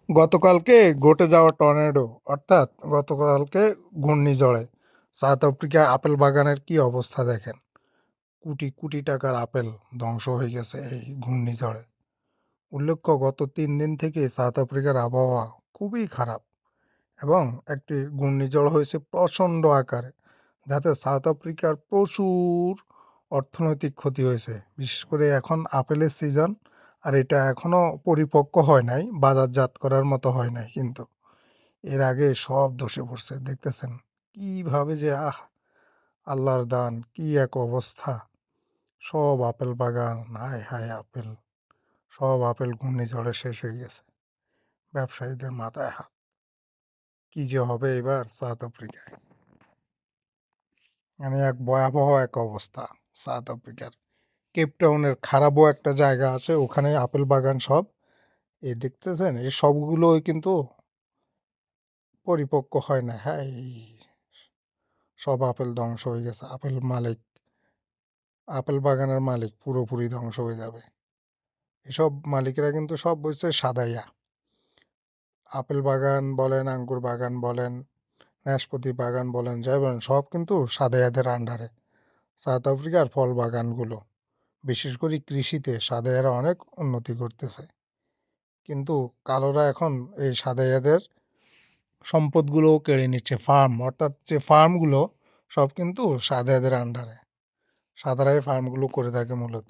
গতকালকে ঘটে যাওয়া টর্নেডো অর্থাৎ গতকালকে ঘূর্ণিঝড়ে সাউথ আফ্রিকার আপেল বাগানের কি অবস্থা দেখেন। কোটি কোটি টাকার আপেল ধ্বংস হয়ে গেছে এই ঘূর্ণিঝড়ে। উল্লেখ্য, গত 3 দিন থেকে সাউথ আফ্রিকার আবহাওয়া খুবই খারাপ এবং একটি ঘূর্ণিঝড় হয়েছে প্রচণ্ড আকারে, যাতে সাউথ আফ্রিকার প্রচুর অর্থনৈতিক ক্ষতি হয়েছে। বিশেষ করে এখন আপেলের সিজন, আর এটা এখনও পরিপক্ক হয় নাই, বাজারজাত করার মতো হয় নাই, কিন্তু এর আগে সব ধসে পড়ছে। দেখতেছেন কিভাবে যে আল্লাহর দান, কি এক অবস্থা। সব আপেল বাগান, হায় হায় আপেল, সব আপেল ঘূর্ণিঝড়ে শেষ হয়ে গেছে। ব্যবসায়ীদের মাথায় হাত। কি যে হবে এবার সাউথ আফ্রিকায়, মানে এক ভয়াবহ এক অবস্থা সাউথ আফ্রিকার। কেপটাউনের খারাপও একটা জায়গা আছে, ওখানে আপেল বাগান সব। এই দেখতেছেন, এই সবগুলোই কিন্তু পরিপক্ক হয় না। হ্যাঁ, এই সব আপেল ধ্বংস হয়ে গেছে। আপেল বাগানের মালিক পুরোপুরি ধ্বংস হয়ে যাবে। এসব মালিকেরা কিন্তু সব বলছে সাদাইয়া। আপেল বাগান বলেন, আঙ্গুর বাগান বলেন, নাশপাতি বাগান বলেন, যাই বলেন, সব কিন্তু সাদাইয়াদের আন্ডারে। সাউথ আফ্রিকার ফল বাগানগুলো, বিশেষ করে কৃষিতে সাদাইয়ারা অনেক উন্নতি করতেছে, কিন্তু কালোরা এখন এই সাদাইয়াদের সম্পদগুলোও কেড়ে নিচ্ছে। ফার্ম, অর্থাৎ যে ফার্মগুলো, সব কিন্তু সাদাইয়াদের আন্ডারে। সাদারাই ফার্মগুলো করে থাকে মূলত।